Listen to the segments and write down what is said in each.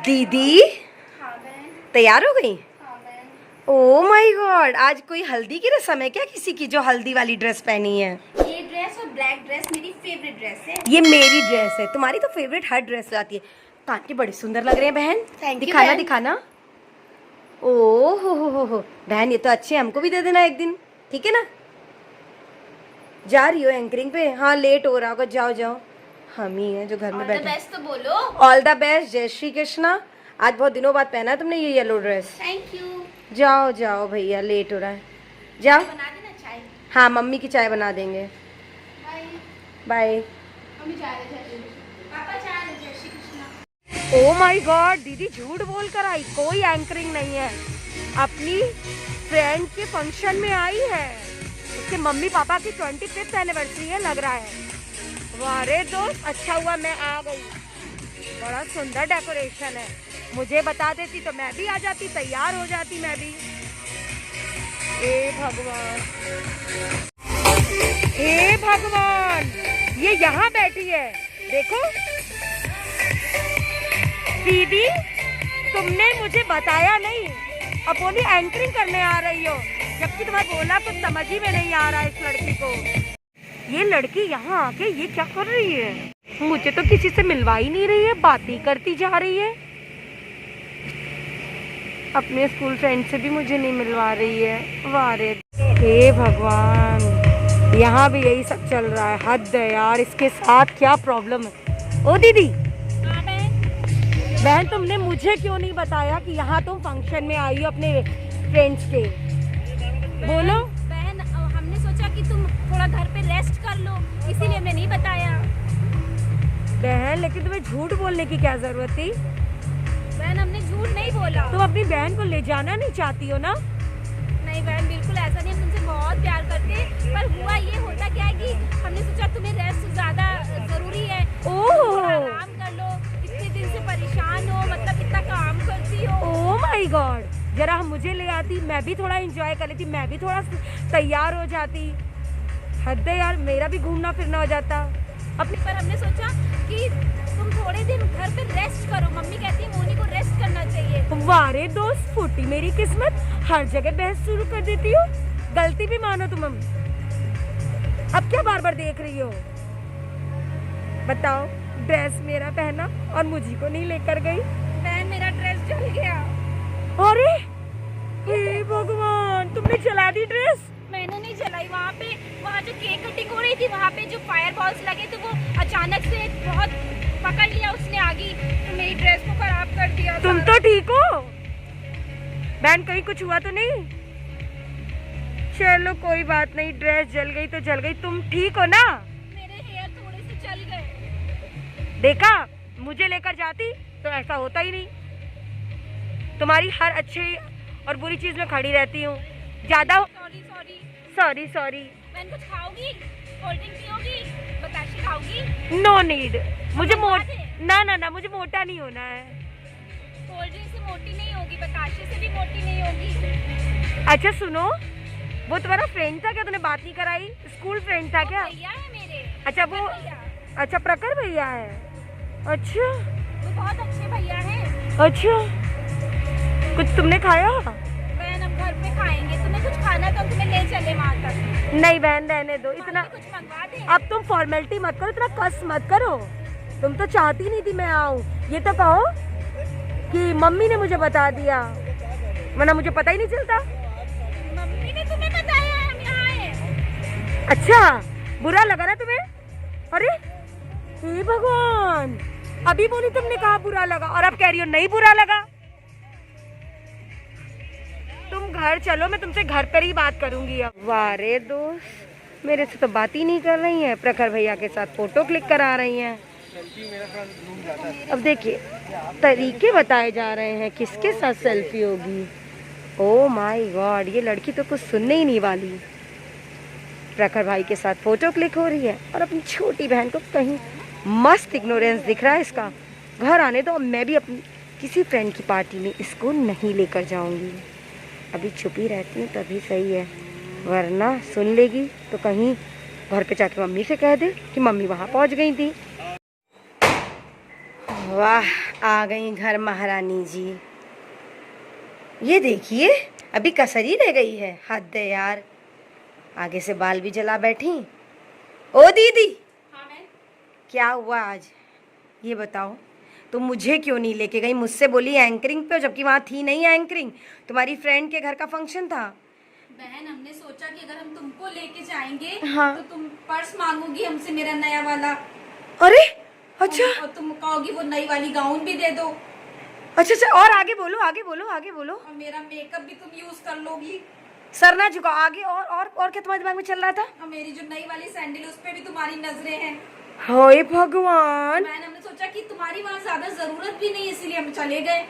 दीदी हाँ बहन। तैयार हो गई? हाँ बहन। ओ माय गॉड, आज कोई हल्दी की रस्म है क्या किसी की जो हल्दी वाली ड्रेस पहनी है? ये ड्रेस और ब्लैक ड्रेस मेरी फेवरेट ड्रेस है। ये मेरी ड्रेस है। तुम्हारी तो फेवरेट हर ड्रेस आती है। कान बड़े सुंदर लग रहे हैं बहन। Thank you, दिखाना बहन। दिखाना। ओ हो बहन, ये तो अच्छे, हमको भी दे देना एक दिन, ठीक है ना? जा रही हो एंकरिंग पे? हाँ, लेट हो रहा होगा, जाओ जाओ। हम ही हैं जो घर में ऑल द बैठे। बेस्ट तो बोलो। All the best. जय श्री कृष्णा। आज बहुत दिनों बाद पहना है तुमने ये येलो ड्रेस। Thank you. जाओ जाओ भैया, लेट हो रहा है, जाओ। बना देना चाय। हाँ, मम्मी की चाय बना देंगे। बाय। बाय। मम्मी जा रहे थे, पापा जा रहे, जय श्री कृष्णा। ओ माय गॉड, दीदी झूठ बोल कर आई, कोई एंकरिंग नहीं है। अपनी फ्रेंड के फंक्शन में आई है। उसके मम्मी पापा की 25th एनिवर्सरी है लग रहा है। वाह रे दोस्त, अच्छा हुआ मैं आ गई। बड़ा सुंदर डेकोरेशन है। मुझे बता देती तो मैं भी आ जाती, तैयार हो जाती मैं भी। हे भगवान, हे भगवान, ये यहाँ बैठी है, देखो। दीदी, तुमने मुझे बताया नहीं, अब बोली एंकरिंग करने आ रही हो, जबकि तुम्हें बोला कुछ समझ ही में नहीं आ रहा है इस लड़की को। ये लड़की यहाँ आके ये क्या कर रही है? मुझे तो किसी से मिलवा ही नहीं रही है, बातें करती जा रही है। अपने स्कूल फ्रेंड से भी मुझे नहीं मिलवा रही है। वाह रे, हे भगवान, यहाँ भी यही सब चल रहा है। हद है यार, इसके साथ क्या प्रॉब्लम है? ओ दीदी। हाँ बहन। बहन, तुमने मुझे क्यों नहीं बताया कि यहाँ तुम फंक्शन में आई हो अपने फ्रेंड्स के? बोलो। बहन, हमने सोचा कि तुम थोड़ा घर पे रेस्ट कर लो, इसीलिए मैं नहीं बताया। बहन, लेकिन तुम्हें झूठ बोलने की क्या जरूरत थी? बहन, हमने झूठ नहीं बोला। तुम अपनी बहन को ले जाना नहीं चाहती हो ना? नहीं बहन, बिल्कुल ऐसा नहीं, हम तुमसे बहुत प्यार करते हैं, पर हुआ ये होता क्या है कि हमने सोचा तुम्हें रेस्ट ज्यादा जरूरी है। ओह, आराम कर लो, इतने दिन से परेशान हो, मतलब इतना काम करती हो। ओह माय गॉड, जरा मुझे ले आती, मैं भी थोड़ा एंजॉय कर लेती, मैं भी थोड़ा तैयार हो जाती। हद है यार, मेरा भी घूमना फिरना हो जाता अपने। पर हमने सोचा कि तुम थोड़े दिन घर पे रेस्ट करो, मम्मी कहती है मोनी को रेस्ट करना चाहिए। वारे दोस्त, फूटी मेरी किस्मत, हर जगह बहस शुरू कर देती हो। गलती भी मानो तुम। अब क्या बार बार देख रही हो? बताओ, ड्रेस मेरा पहना और मुझे को नहीं लेकर गई। बहन, मेरा ड्रेस जल गया। अरे हे भगवान, तुमने जला दी ड्रेस? मैंने नहीं जलाई, वहाँ जो केक कटिंग हो रही थी, वहाँ पे जो फायर बॉल्स लगे थे, वो अचानक से बहुत पकड़ लिया उसने आगी, तो मेरी ड्रेस को खराब कर दिया। तुम तो ठीक हो बहन? कहीं कुछ हुआ तो नहीं? चलो कोई बात नहीं, ड्रेस जल गई तो जल गई। तुम ठीक हो ना? मेरे हेयर थोड़े से जल गए। देखा, मुझे लेकर जाती तो ऐसा होता ही नहीं। तुम्हारी हर अच्छी और बुरी चीज में खड़ी रहती हूँ। ज्यादा सॉरी सॉरी सॉरी सॉरी। बहन, कुछ खाओगी? कोल्ड ड्रिंक पियोगी? बताशे खाओगी? No need. मुझे मंगवा मोट दे। ना, मुझे मोटा नहीं होना है। कोल्ड ड्रिंक से मोटी नहीं होगी, बताशे से भी मोटी नहीं होगी। अच्छा सुनो, वो तुम्हारा फ्रेंड था क्या? तूने बात नहीं कराई? स्कूल फ्रेंड था क्या? भैया है मेरे। अच्छा वो, भैया, अच्छा प्रखर भैया है। अच्छा वो बहुत अच्छे भैया हैं। अच्छा, कुछ तुमने खाया? बहन, हम घर पे खाएंगे, तुम्हें कुछ खाना तो हम तुम्हें ले चले वहाँ तक। नहीं बहन, रहने दो इतना। कुछ मंगवा दे। अब तुम फॉर्मेलिटी मत करो, इतना कस मत करो। तुम तो चाहती नहीं थी मैं आऊं। ये तो कहो कि मम्मी ने मुझे बता दिया, वरना मुझे पता ही नहीं चलता। मम्मी ने तुम्हें बताया हम यहाँ आए। अच्छा, बुरा लगा ना तुम्हें? अरे हे भगवान, अभी बोली तुमने कहा बुरा लगा और अब कह रही हो नहीं बुरा लगा। तुम घर चलो, मैं तुमसे घर पर ही बात करूंगी अब। वाह रे दोस्त, मेरे से तो बात ही नहीं कर रही हैं, प्रखर भैया के साथ फोटो क्लिक करा रही हैं। अब देखिए, तरीके बताए जा रहे हैं किसके साथ सेल्फी होगी। ओ माय गॉड, ये लड़की तो कुछ सुनने ही नहीं वाली। प्रखर भाई के साथ फोटो क्लिक हो रही है और अपनी छोटी बहन को कहीं मस्त इग्नोरेंस दिख रहा है इसका। घर आने दो, मैं भी अपनी किसी फ्रेंड की पार्टी में इसको नहीं लेकर जाऊंगी। अभी छुपी रहती हूँ तभी सही है, वरना सुन लेगी तो कहीं घर पे जाके मम्मी से कह दे कि मम्मी वहाँ पहुँच गई थी। वाह, आ गई घर महारानी जी। ये देखिए, अभी कसर ही रह गई है। हद है यार, आगे से बाल भी जला बैठी। ओ दीदी, हाँ मैम। क्या हुआ आज, ये बताओ। तुम मुझे क्यों नहीं लेके गई? मुझसे बोली एंकरिंग पे, जबकि वहाँ थी नहीं एंकरिंग। तुम्हारी फ्रेंड के घर का फंक्शन था। बहन, हमने सोचा कि अगर हम तुमको लेके जाएंगे हाँ। तो तुम पर्स मांगोगी हमसे, मेरा नया वाला। अरे अच्छा और तुम कहोगी वो नई वाली गाउन भी दे दो। अच्छा अच्छा, और आगे बोलो, आगे बोलो, आगे बोलो। और मेरा मेकअप भी तुम यूज कर लोगी। सर ना झुकाओ, आगे। और क्या तुम्हारे दिमाग में चल रहा था? और मेरी जो नई वाली सैंडल, उस पे भी तुम्हारी नजरें हैं। हाय भगवान। बहन, हमने सोचा कि तुम्हारी वहाँ ज्यादा जरूरत भी नहीं, इसीलिए हम चले गए।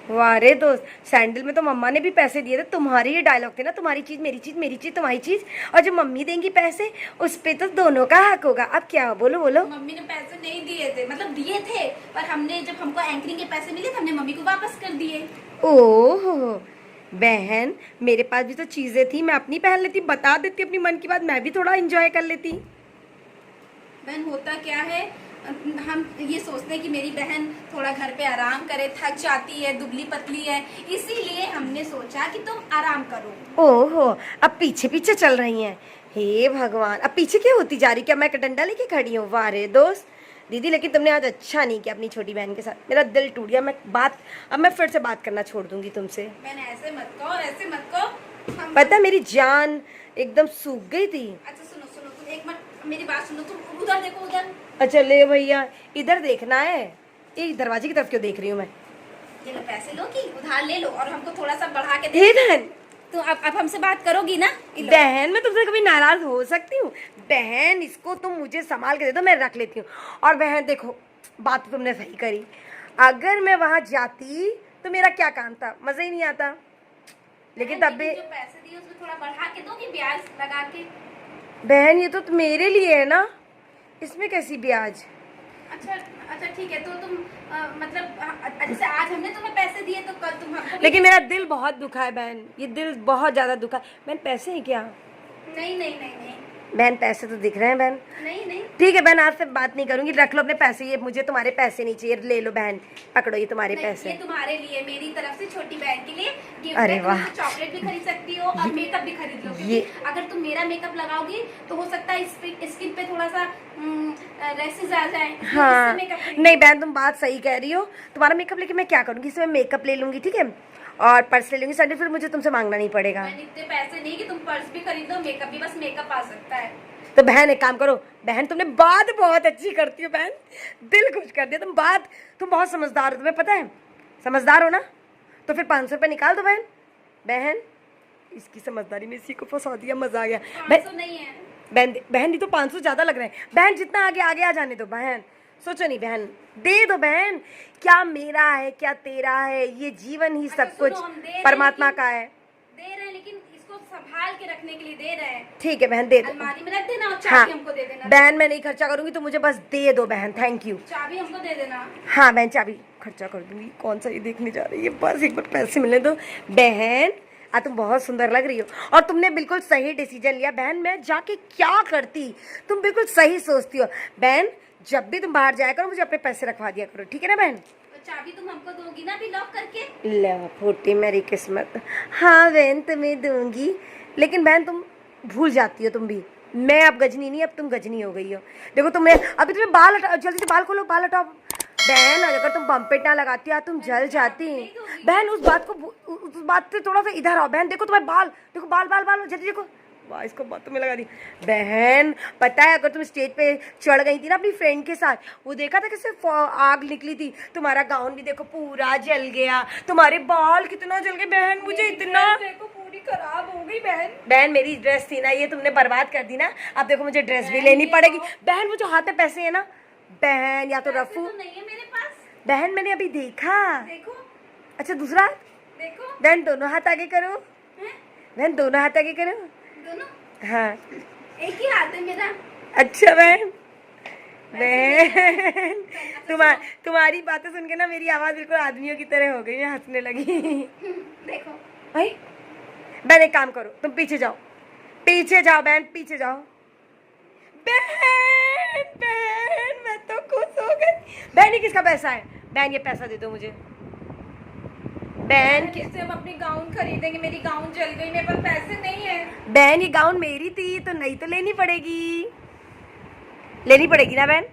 वाह रे दोस्त, सैंडल में तो मम्मा ने भी पैसे दिए थे। तुम्हारे ये डायलॉग थे ना, तुम्हारी चीज मेरी चीज, मेरी चीज तुम्हारी चीज। और जो मम्मी देंगी पैसे, उस पे तो दोनों का हक होगा। अब क्या, बोलो बोलो। मम्मी ने पैसे नहीं दिए थे, मतलब दिए थे, पर हमने जब हमको एंकरिंग के पैसे मिले तो हमने मम्मी को वापस कर दिए। ओह बहन, मेरे पास भी तो चीजें थी, मैं अपनी पहन लेती, बता देती अपनी मन की बात, मैं भी थोड़ा एंजॉय कर लेती। बहन, होता क्या है, हम ये सोचते हैं कि मेरी बहन थोड़ा घर पे आराम करे, थक जाती है, दुबली पतली है, इसीलिए हमने सोचा कि तुम आराम करो। ओहो, अब पीछे पीछे चल रही हैं। हे भगवान, अब पीछे क्यों होती जा रही? क्या मैं डंडा लेके खड़ी हूँ? वाह रे दोस्त। दीदी, लेकिन तुमने आज अच्छा नहीं किया अपनी छोटी बहन के साथ। मेरा दिल टूट गया। अब मैं फिर से बात करना छोड़ दूंगी तुमसे। बहन, ऐसे मत कहो, ऐसे मत कहो। पता है, मेरी जान एकदम सूख गई थी। अच्छा सुनो सुनो, तुम एक मिनट मेरी बात सुनो, तुम उधर देखो, उधर। अच्छा ले भैया, इधर देखना है। ये दरवाजे की तरफ क्यों देख रही हूँ मैं? ये लो पैसे, लो कि उधार ले लो और हमको थोड़ा सा बढ़ा के हे दे। बहन, तो अब हमसे बात करोगी ना? ये लो। बहन मैं तुमसे कभी नाराज हो सकती हूँ? बहन, इसको तुम मुझे संभाल के दे दो, मैं रख लेती हूँ। और बहन देखो, बात तो तुमने सही करी। अगर मैं वहां जाती तो मेरा क्या काम था? मजा ही नहीं आता। लेकिन तब भी जो पैसे दिए उसमें थोड़ा बढ़ा के दोगी, ब्याज लगा के। बहन, ये तो मेरे लिए है ना, इसमें कैसी ब्याज? अच्छा अच्छा ठीक है, तो तुम मतलब जैसे आज हमने तुम्हें पैसे दिए तो कल तुम हमको लेकिन मेरा दिल बहुत दुखा है बहन, ये दिल बहुत ज्यादा दुखा है। बहन पैसे हैं क्या? नहीं नहीं नहीं नहीं बहन पैसे तो दिख रहे हैं बहन। नहीं नहीं। ठीक है बहन, आपसे बात नहीं करूंगी, रख लो अपने पैसे। ये मुझे तुम्हारे पैसे नहीं चाहिए, ले लो बहन, पकड़ो ये तुम्हारे नहीं, पैसे। ये तुम्हारे लिए, मेरी तरफ से छोटी बहन के लिए गिफ्ट अरे है। वाह। तुम चॉकलेट भी खरीद सकती हो और मेकअप भी खरीद लो, क्योंकि अगर तुम मेरा मेकअप लगाओगी तो हो सकता है स्किन पे थोड़ा सा रैसेस आ जाए। हाँ नहीं बहन, तुम बात सही कह रही हो। तुम्हारा मेकअप लेके मैं क्या करूंगी? इसमें मेकअप ले लूंगी, ठीक है, और पर्स ले लूंगी। सैंडल फिर मुझे तुमसे मांगना नहीं पड़ेगा। इतने पैसे नहीं कि तुम पर्स भी खरीद लो, मेकअप भी, बस मेकअप आ सकता है। तो बहन एक काम करो, बहन तुमने बात बहुत अच्छी करती हो बहन, दिल खुश कर दिया। तुम बहुत समझदार हो, तुम्हें पता है, समझदार हो ना। तो फिर 500 रुपये निकाल दो बहन। बहन, इसकी समझदारी में इसी को फंसा दिया, मजा आ गया। 500 नहीं है बहन ये तो 500 ज्यादा लग रहे हैं बहन, जितना आगे आगे आ जाने दो बहन। सोचो नहीं बहन, दे दो बहन। क्या मेरा है क्या तेरा है, ये जीवन ही सब कुछ परमात्मा का है। दे रहे हैं, लेकिन इसको संभाल के रखने के लिए दे रहे हैं। ठीक है बहन, दे दो। अलमारी में रख देना और हाँ चाबी हमको दे देना। बहन, मैं नहीं खर्चा करूंगी, तो मुझे बस दे दो बहन, थैंक यू। चाबी हमको दे देना। हाँ बहन, चाबी खर्चा कर दूंगी, कौन सा ये देखने जा रही है, बस एक बार पैसे मिलने दो। बहन आज तुम बहुत सुंदर लग रही हो, और तुमने बिल्कुल सही डिसीजन लिया बहन। मैं जाके क्या करती, तुम बिल्कुल सही सोचती हो बहन। जब भी तुम बाहर जाया करो, मुझे अपने पैसे रखवा दिया करो, ठीक है ना बहन? तो चाबी तुम हमको दोगी ना, भी लॉक करके? ले फूटी मेरी किस्मत। हाँ बहन, तुम्हें दूंगी, लेकिन बहन तुम भूल जाती हो, तुम भी। मैं अब गजनी नहीं, अब तुम गजनी हो गई हो। देखो तुम्हें अभी, तुम्हें बाल हटाओ, जल्दी से बाल खोलो, बाल हटाओ बहन। अगर तुम बम्पेट ना लगाती यार, तुम जल जाती बहन। उस बात से थोड़ा सा इधर आओ बहन। देखो तुम्हारे बाल, देखो बाल बाल बाल, जल्दी देखो। वाह, इसको बातों में लगा दी बहन। पता है, अगर तुम स्टेज पे चढ़ गई थी ना अपनी फ्रेंड के साथ, वो देखा था कैसे आग निकली थी। तुम्हारा गाउन भी देखो पूरा जल गया, तुम्हारे बाल कितना जल गए बहन, मुझे इतना देखो पूरी खराब हो गई बहन। बहन मेरी ड्रेस थी ना, ये तुमने बर्बाद कर दी ना। अब देखो मुझे ड्रेस भी लेनी पड़ेगी बहन। वो जो हाथ में पैसे है ना बहन, या तो रफू तो नहीं है मेरे पास बहन, मैंने अभी देखा। देखो अच्छा दूसरा देखो बहन, दोनों हाथ आगे करो बहन, दोनों हाथ आगे करो। दोनों हाँ एक ही हाथ है मेरा। अच्छा बहन, बहन तुम्हारी बातें सुन के ना मेरी आवाज बिल्कुल आदमियों की तरह हो गई, मैं हंसने लगी। देखो भाई बहन एक काम करो, तुम पीछे जाओ, पीछे जाओ बहन, पीछे जाओ बहन बहन मैं तो खुश हो गई। बहन ये किसका पैसा है? बहन ये पैसा दे दो मुझे। बहन इससे हम अपनी गाउन खरीदेंगे। मेरी गाउन जल गई, मेरे पास पैसे नहीं है। बहन ये गाउन मेरी थी तो नहीं तो लेनी पड़ेगी, लेनी पड़ेगी ना बहन।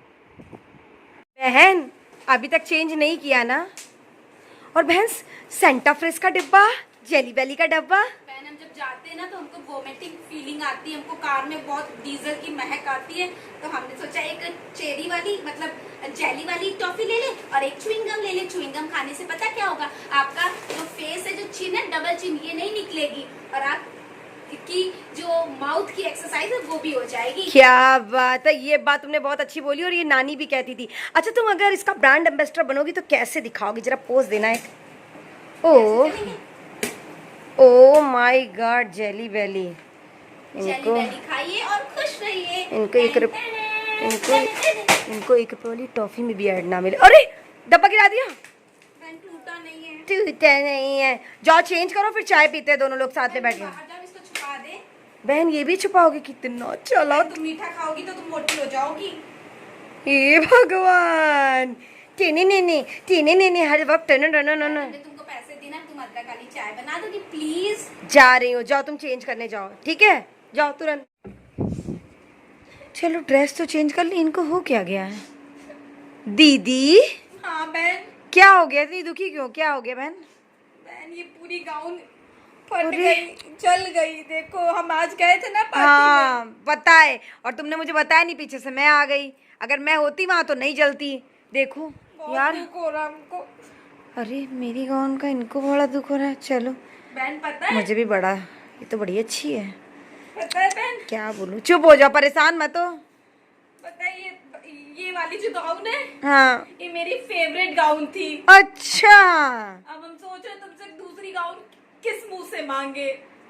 बहन अभी तक चेंज नहीं किया ना? और बहन सेंटा फ्रेश का डिब्बा, जेली बेली का डब्बा। बहन हम जब जाते हैं ना तो हमको वोमिटिंग फीलिंग आती है, हमको कार में बहुत डीजल की महक आती है, तो हमने सोचा एक चेरी वाली मतलब जेली वाली टॉफी ले ले और एक च्युइंगम ले ले। च्युइंगम खाने से पता क्या होगा, आपका जो फेस है, जो चिन है, डबल चिन ये नहीं निकलेगी और आप की जो माउथ की एक्सरसाइज है वो भी हो जाएगी। क्या बात है, ये बात तुमने बहुत अच्छी बोली और ये नानी भी कहती थी। अच्छा तुम अगर इसका ब्रांड एम्बेसडर बनोगी तो कैसे दिखाओगी, जरा पोज देना एक। Oh oh my god, Jelly Belly. Jelly Belly खाइए और खुश रहिए। इनको एक इनको 1 रुपए वाली टॉफी में भी ऐड ना मिले। अरे डब्बा गिरा दिया। बहन टूटा नहीं है। टूटा नहीं है। जाओ चेंज करो फिर चाय पीते हैं दोनों लोग साथ में बैठ के। जब इसको छुपा दे। बहन ये भी छुपाओगे? कितना चला। तुम मीठा खाओगी तो तुम मोटी हो जाओगी। हे भगवान, टीनी नीनी हर वक्त न न न न। मैंने तुमको पैसे दी ना, तुम अदरक वाली चाय बना दोगी प्लीज? जा रही हूँ, जाओ तुम चेंज करने जाओ, ठीक है जाओ तुरंत। चलो ड्रेस तो चेंज कर ली, इनको हो क्या गया है? दीदी हाँ बहन। क्या हो गया? इतनी दुखी क्यों? क्या हो गया बहन? बहन ये पूरी गाउन फट गई, जल गई। देखो हम आज गए थे ना पार्टी हाँ पता है, और तुमने मुझे बताया नहीं, पीछे से मैं आ गई। अगर मैं होती वहां तो नहीं जलती। देखो में। यार, दुख हो रहा हमको। अरे मेरी गाउन का इनको बड़ा दुख हो रहा है। चलो बहन पता है, मुझे भी बड़ा, ये तो बड़ी अच्छी है। पता है बहन, क्या बोलूं, चुप हो जाओ, परेशान मत हो। पता है ये वाली जो गाउन है, हाँ ये मेरी फेवरेट गाउन थी। अच्छा अब हम सोच रहे तुमसे दूसरी गाउन किस मुंह से मांगे।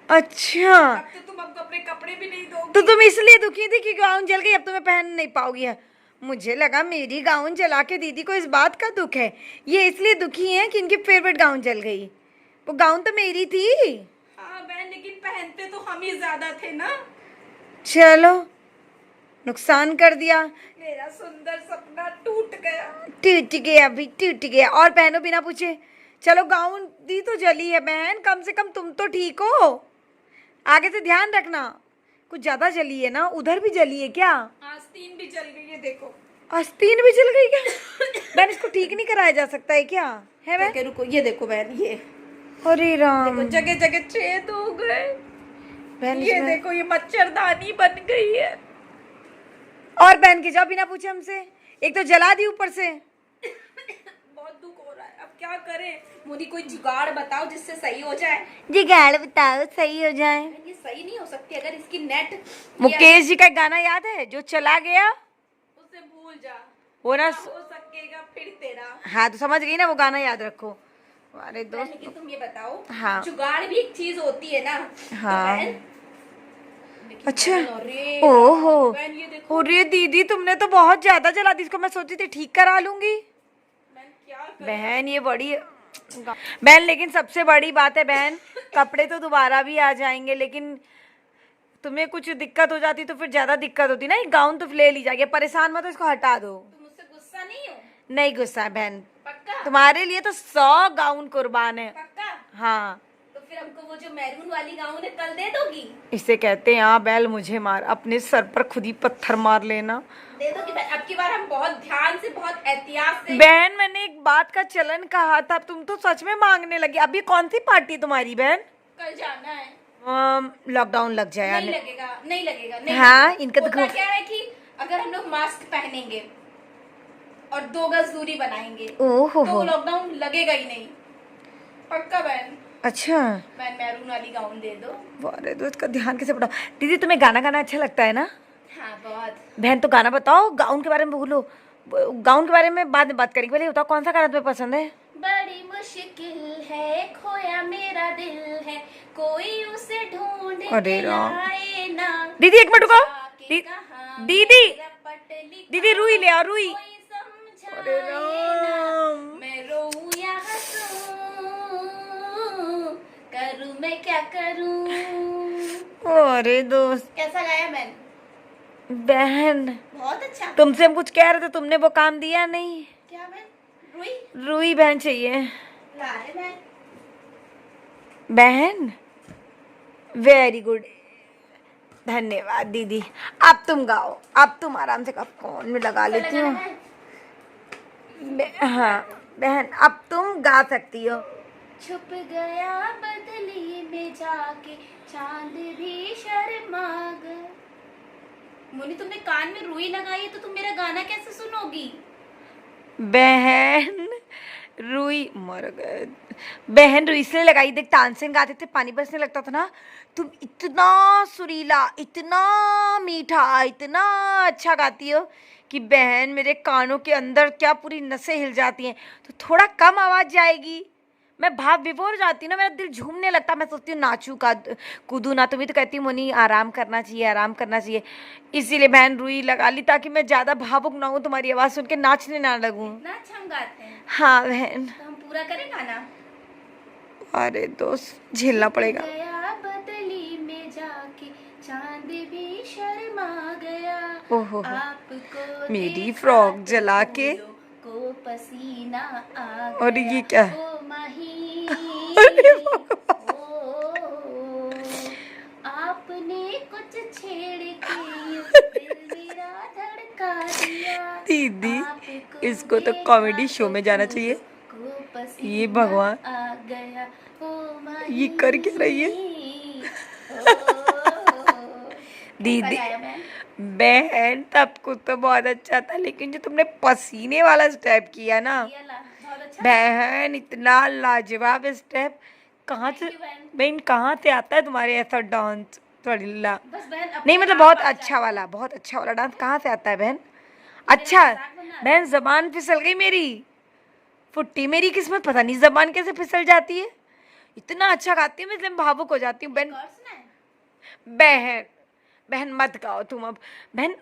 अच्छा, अब तो तुम हमको अपने कपड़े भी नहीं दोगी। तो तुम इसलिए दुखी थी कि गाउन जल गई, अब तुम्हें पहन नहीं पाओगी है। मुझे लगा मेरी गाउन जला के दीदी को इस बात का दुख है, ये इसलिए दुखी है कि इनकी फेवरेट गाउन जल गई। वो गाउन तो मेरी थी। हाँ बहन, लेकिन पहनते तो हम ही ज्यादा थे ना। चलो नुकसान कर दिया, मेरा सुंदर सपना टूट गया। टूट गया भी टूट गया, और पहनो बिना पूछे। चलो गाउन दी तो जली है बहन, कम से कम तुम तो ठीक हो। आगे से ध्यान रखना, कुछ ज्यादा जली है ना, उधर भी जली है क्या? आस्तीन भी जल गई है देखो। आस्तीन भी जल गई क्या? बहन इसको ठीक नहीं कराया जा सकता है क्या? है बहन? रुको, ये देखो बहन, ये अरे राम, देखो जगह जगह छेद हो गए। बहन ये इसमें- देखो, ये मच्छरदानी बन गई है। और बहन के जाओ बिना पूछे हमसे, एक तो जला दी ऊपर से। बहुत दुख हो रहा है, अब क्या करें? मोदी कोई जुगाड़ बताओ जिससे सही हो जाए। जुगाड़ बताओ सही हो जाए। ये सही नहीं हो सकती अगर इसकी नेट मुकेश जी का एक गाना याद है, जो चला गया उसे भूल जा, वो ना। हो सकेगा फिर तेरा। हाँ तो समझ गई ना, वो गाना याद रखो। अरे दोस्त, लेकिन तुम ये बताओ, हाँ। जुगाड़ भी एक चीज होती है ना। हाँ। तो बहन, लेकिन अच्छा। बहन, अरे ओहो, बहन ये देखो। अरे दीदी तुमने तो बहुत ज्यादा जला दी इसको, मैं सोची थी ठीक करा लूंगी। बहन क्या करें? बहन ये बड़ी बहन, लेकिन सबसे बड़ी बात है बहन, कपड़े तो दोबारा भी आ जाएंगे, लेकिन तुम्हें कुछ दिक्कत हो जाती तो फिर ज्यादा दिक्कत होती ना। ये गाउन तो ले ली जाएगी, परेशान मत हो, इसको हटा दो। तुम मुझसे गुस्सा नहीं हो? नहीं गुस्सा है बहन, पक्का? तुम्हारे लिए तो 100 गाउन कुर्बान है। पक्का? हाँ, तो फिर हमको वो जो मैरून वाली गाउन है कल दे दोगी? इसे कहते हैं हाँ बैल मुझे मार, अपने सर पर खुद ही पत्थर मार लेना। दे दोगी बहन? अब की बार हम बहुत ध्यान से, बहुत एहतियात से। बहन मैंने एक बात का चलन कहा था, तुम तो सच में मांगने लगी। अभी कौन सी पार्टी है तुम्हारी बहन? कल जाना है। लॉकडाउन लग जाए नहीं लगेगा, नहीं लगेगा, नहीं हाँ, लगेगा। इनका तो होता क्या है कि अगर हम लोग मास्क पहनेंगे और 2 गज दूरी बनाएंगे ओहो तो लॉकडाउन लगेगा ही नहीं। पक्का बहन? अच्छा, बहन मैरून वाली गाउन दे दो। अरे तो इसका ध्यान कैसे पड़ा। दीदी तुम्हें गाना गाना अच्छा लगता है ना? हाँ बहुत। बहन तो गाना बताओ, गाउन के बारे में भूलो, गाउन के बारे में बाद में बात करेंगे, पहले बताओ कौन सा गाना तुम्हें पसंद है? बड़ी मुश्किल है, खोया मेरा दिल है, कोई उसे ढूंढ अरे के राम। लाए ना। दीदी एक मिनट रुको, जाके कहाँ दीदी मेरा पट लिखा, दीदी रुई ले आओ, रुई। कोई समझाए अरे ना। राम, मैं रोऊं या हंसूं, करूं मैं क्या करूं? अरे दोस्त, कैसा गाया मैंने? बहन बहुत अच्छा। तुमसे हम कुछ कह रहे थे, तुमने वो काम दिया नहीं। क्या बहन? रुई रुई बहन चाहिए। ला रहे बहन। बहन वेरी गुड, धन्यवाद दीदी। अब तुम गाओ, अब तुम आराम से गाओ, फोन में लगा लेती हूँ। हाँ बहन अब तुम गा सकती हो। छुप गया बदली में जाके चांद भी शर्मा गया। मोनी तुमने कान में रुई लगाई है तो तुम मेरा गाना कैसे सुनोगी? बहन रुई मर गए। बहन रुई इसलिए लगाई, देख तानसेन गाते थे पानी बरसने लगता था ना, तुम इतना सुरीला, इतना मीठा, इतना अच्छा गाती हो कि बहन मेरे कानों के अंदर क्या पूरी नसें हिल जाती हैं। तो थोड़ा कम आवाज जाएगी, मैं भाव विभोर जाती हूँ ना, मेरा दिल झूमने लगता, मैं सोचती हूँ नाचू का कूदू ना। तुम ही तो कहती हूँ मोनी आराम करना चाहिए, आराम करना चाहिए। इसीलिए बहन रुई लगा ली ताकि मैं ज़्यादा भावुक ना हूँ, तुम्हारी आवाज़ सुन के नाचने ना लगूँ। इतना अच्छा हम गाते हैं। हाँ बहन। तो हम पूरा करें गाना। अरे दोस्त झेलना पड़ेगा। गया बदली में जाके चांद भी शर्मा गया। ओहो आपको मेरी देखा फ्रॉक तो जला के। फूलों को पसीना आ गया। और ये क्या है? ओ माही, अरे ओ, आपने कुछ छेड़ के दिल मेरा धड़का दिया। दीदी आपको इसको तो देखा कॉमेडी शो में जाना तो चाहिए। फूलों को पसीना ये भगवान आ गया। ओ माही, ये कर क्या रही है? दीदी बहन तब कुछ तो बहुत अच्छा था, लेकिन जो तुमने पसीने वाला स्टेप किया ना बहुत अच्छा। बहन, इतना लाजवाब स्टेप, कहाँ से बहन कहाँ से आता है तुम्हारे ऐसा डांस? बस बहन अपने नहीं मतलब आप बहुत आ अच्छा वाला, बहुत अच्छा वाला डांस कहाँ से आता है बहन? मेरा अच्छा मजाक बना रहा है। बहन जबान फिसल गई मेरी, फुट्टी मेरी किस्मत, पता नहीं जबान कैसे फिसल जाती है। इतना अच्छा गाती हूँ मैं, इसलिए भावुक हो जाती हूँ बहन। और सुना है? बहन बहन मत गाओ तुम अब, बहन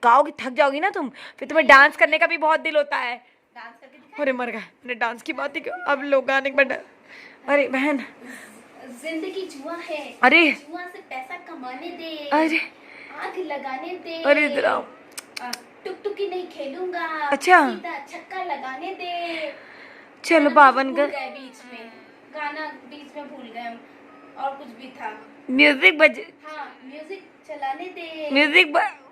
गाओगी थक जाओगी ना तुम, फिर तुम्हें डांस करने का भी बहुत दिल होता है। डांस करके दिखा। अरे मर गए, मैंने डांस की बात ही क्यों, अब लोग गाने के बाद। अरे बहन जिंदगी जुआ है, अरे जुआ से पैसा कमाने दे, अरे आग लगाने दे। अरे इधर आओ। टुकटुकी नहीं खेलूंगा, अच्छा। सीधा छक्का लगाने दे। चलो गाना बावन भूल का गए बीच में, गाना बीच में भूल गए हम, और कुछ भी था। म्यूजिक बज, हाँ म्यूजिक चलाने दे,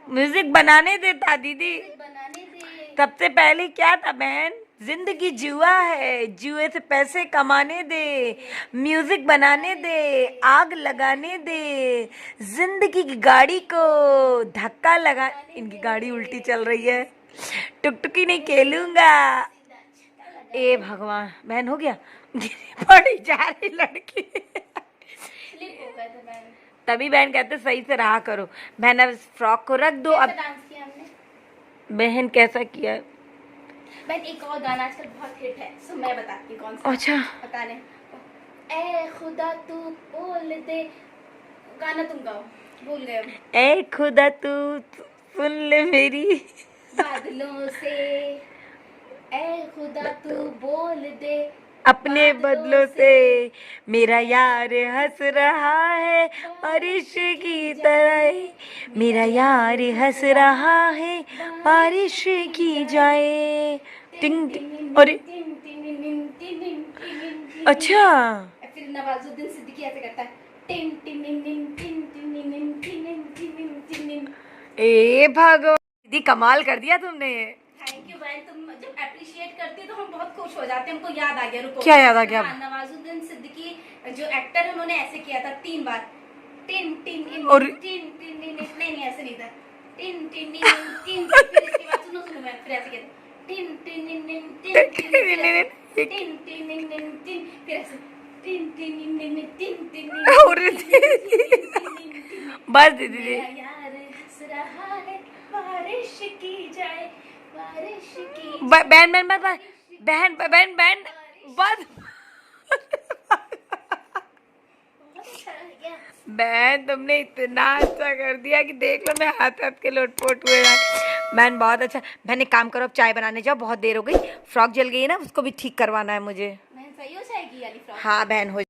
म्यूजिक बनाने देता दीदी। म्यूजिक बनाने दे। सबसे पहले क्या था बहन? जिंदगी जुआ है, जुए से पैसे कमाने दे, म्यूजिक बनाने दे, आग लगाने दे, जिंदगी की गाड़ी को धक्का लगा। इनकी गाड़ी उल्टी चल रही है। टुकटुकी नहीं खेलूंगा। ए भगवान बहन हो गया, पड़ी जा रही लड़की। स्लिप हो गए थे बहन। तभी बहन कहते सही से रहा करो। बहन अब फ्रॉक को रख दो। अब कैसा डांस किया हमने? बहन कैसा किया? बहन एक और गाना आजकल बहुत हिट है, सो मैं बताती हूँ कौन सा। अच्छा बता रहे। ए खुदा तू बोल दे, गाना तुम गाओ, भूल गए हम। ए खुदा तू सुन ले मेरी बादलों से, ए खुदा तू बोल दे अपने बदलों से, मेरा यार हंस रहा है बारिश की तरह, मेरा यार हंस रहा है बारिश की जाए। टिंग टिंग। अरे अच्छा फिर नवाजुद्दीन सिद्दीकी ऐसे करता है, टिन टिन टिन टिन टिन टिन टिन टिन टिन टिन टिन। ए भगवान दीदी कमाल कर दिया तुमने। थैंक यू बहन, तुम जब अप्रिशिएट करती है तो हम बहुत खुश हो जाते हैं। हमको याद आ गया, रुको। क्या याद आ गया? हाँ, नवाजुद्दीन सिद्दीकी जो एक्टर है उन्होंने ऐसे किया था 3 बार, टिन टिन इन और टिन टिन इन। नहीं ऐसे नहीं था, टिन टिन इन टिन। फिर इसके बाद सुनो सुनो मैं फिर ऐसे कहता टिन टिन इन टिन टिन टिन टिन इन टिन, फिर ऐसे टिन टिन इन टिन टिन। और बस दीदी मेरा यार हंस रहा है बारिश की जाए, बारिश की बहन बहन बहन बहन बहन बहन बस बहन तुमने इतना अच्छा कर दिया कि देख लो मैं हाथ हाथ के लोटपोट हुए। बहन बहुत अच्छा। बहन एक काम करो, अब चाय बनाने जाओ, बहुत देर हो गई, फ्रॉक जल गई है ना, उसको भी ठीक करवाना है मुझे। मैं सही हो जाएगी वाली फ्रॉक। हाँ बहन हो